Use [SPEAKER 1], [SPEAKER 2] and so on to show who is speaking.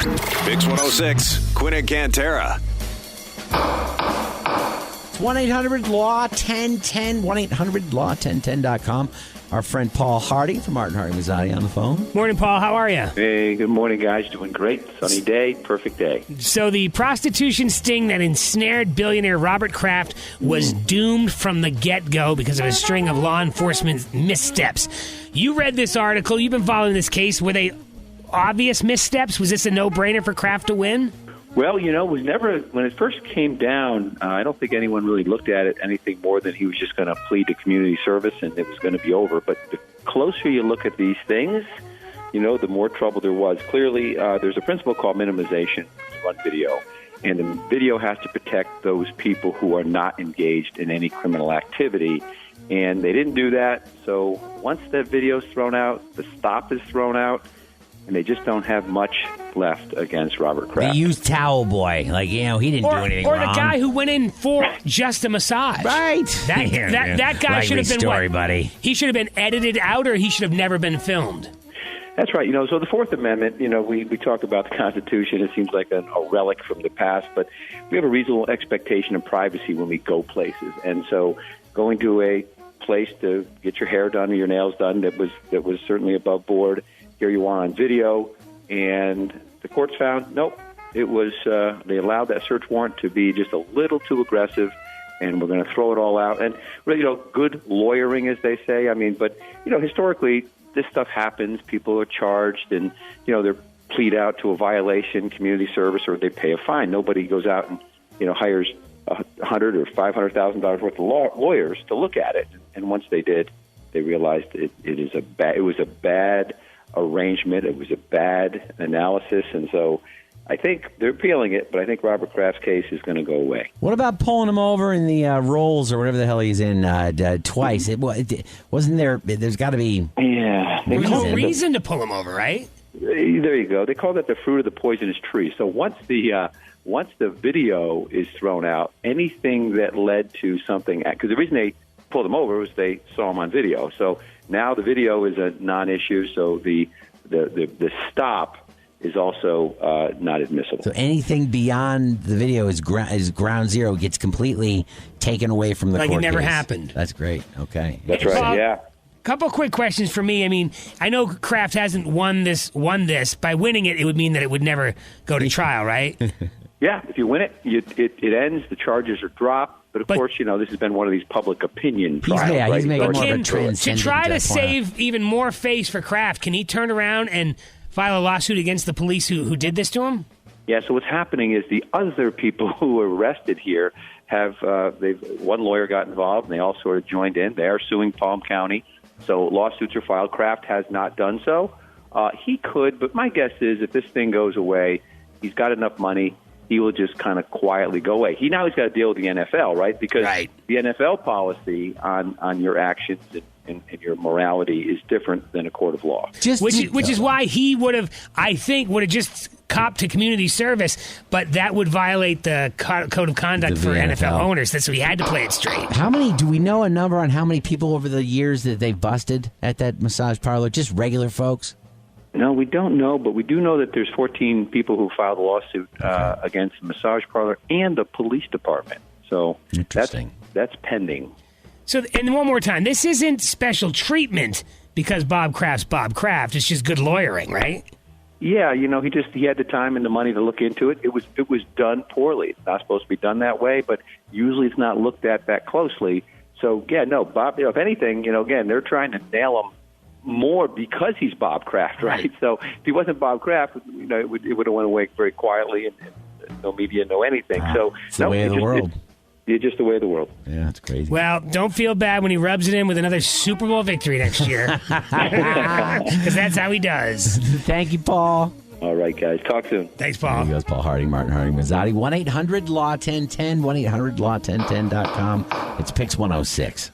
[SPEAKER 1] PYX106, Quinn and Cantera.
[SPEAKER 2] 1-800-LAW-1010, 1-800-LAW-1010.com. Our friend Paul Hardy from Martin Hardy Mazzotti on the phone.
[SPEAKER 3] Morning, Paul. How are you?
[SPEAKER 4] Hey, good morning, guys. Doing great. Sunny day, perfect day.
[SPEAKER 3] So the prostitution sting that ensnared billionaire Robert Kraft was doomed from the get-go because of a string of law enforcement missteps. You read this article. You've been following this case. Were they obvious missteps? Was this a no-brainer for Kraft to win?
[SPEAKER 4] Well, it was never, when it first came down, I don't think anyone really looked at it anything more than he was just going to plead to community service and it was going to be over. But the closer you look at these things, the more trouble there was. Clearly, there's a principle called minimization on video, and the video has to protect those people who are not engaged in any criminal activity. And they didn't do that. So once that video is thrown out, the stop is thrown out, and they just don't have much left against Robert Kraft.
[SPEAKER 2] They used Towel Boy. He didn't do anything wrong.
[SPEAKER 3] Or the guy who went in for just a massage.
[SPEAKER 2] Right.
[SPEAKER 3] That guy should have been
[SPEAKER 2] story, buddy.
[SPEAKER 3] He should have been edited out, or he should have never been filmed.
[SPEAKER 4] That's right. So the Fourth Amendment, we talk about the Constitution. It seems like a relic from the past, but we have a reasonable expectation of privacy when we go places. And so going to a place to get your hair done or your nails done that was certainly above board. Here you are on video, and the courts found, nope, it was, they allowed that search warrant to be just a little too aggressive, and we're going to throw it all out. And, good lawyering, as they say. But historically, this stuff happens. People are charged, and, they're plead out to a violation, community service, or they pay a fine. Nobody goes out and, hires $100,000 or $500,000 worth of lawyers to look at it. And once they did, they realized it was a bad arrangement. It was a bad analysis, and so I think they're appealing it, but I think Robert Kraft's case is going to go away.
[SPEAKER 2] What about pulling him over in the Rolls or whatever the hell he's in twice? Wasn't there? There's got to be
[SPEAKER 3] There's no reason to pull him over, right?
[SPEAKER 4] There you go. They call that the fruit of the poisonous tree. So once the video is thrown out, anything that led to something, because the reason they pulled him over was they saw him on video. So now the video is a non-issue, so the stop is also not admissible.
[SPEAKER 2] So anything beyond the video is ground zero, gets completely taken away from the court
[SPEAKER 3] Like it never
[SPEAKER 2] case.
[SPEAKER 3] happened.
[SPEAKER 2] That's great. Okay.
[SPEAKER 4] That's right, yeah.
[SPEAKER 3] Couple quick questions for me. I know Kraft hasn't won this. By winning it, it would mean that it would never go to trial, right?
[SPEAKER 4] Yeah, if you win it, it ends, the charges are dropped. But, of course, this has been one of these public opinion trials.
[SPEAKER 2] He's making more of a
[SPEAKER 3] To
[SPEAKER 2] transcendent
[SPEAKER 3] try to save even more face for Kraft, can he turn around and file a lawsuit against the police who did this to him?
[SPEAKER 4] Yeah, so what's happening is the other people who were arrested here have, one lawyer got involved, and they all sort of joined in. They are suing Palm County, so lawsuits are filed. Kraft has not done so. He could, but my guess is if this thing goes away, he's got enough money, he will just kind of quietly go away. Now he's got to deal with the NFL, right? Because the NFL policy on your actions and your morality is different than a court of law.
[SPEAKER 3] Which is why he would have just copped to community service, but that would violate the code of conduct for NFL owners. That's why he had to play it straight.
[SPEAKER 2] Do we know a number on how many people over the years that they've busted at that massage parlor? Just regular folks?
[SPEAKER 4] No, we don't know, but we do know that there's 14 people who filed a lawsuit against the massage parlor and the police department. So
[SPEAKER 2] interesting.
[SPEAKER 4] That's pending.
[SPEAKER 3] So, and one more time, this isn't special treatment because Bob Kraft's Bob Kraft. It's just good lawyering, right?
[SPEAKER 4] Yeah, he had the time and the money to look into it. It was done poorly. It's not supposed to be done that way, but usually it's not looked at that closely. So, yeah, no, Bob, if anything, again, they're trying to nail him more because he's Bob Kraft, right? So if he wasn't Bob Kraft, it would have went away very quietly and no media, no anything. So
[SPEAKER 2] it's the way of the world.
[SPEAKER 4] It's just the way of the world.
[SPEAKER 2] Yeah, it's crazy.
[SPEAKER 3] Well, don't feel bad when he rubs it in with another Super Bowl victory next year, because that's how he does.
[SPEAKER 2] Thank you, Paul.
[SPEAKER 4] All right, guys. Talk soon.
[SPEAKER 3] Thanks, Paul.
[SPEAKER 2] There goes Paul Hardy, Martin Hardy Mazzotti. 1-800-LAW-1010, 1-800-LAW-1010.com. It's PYX106.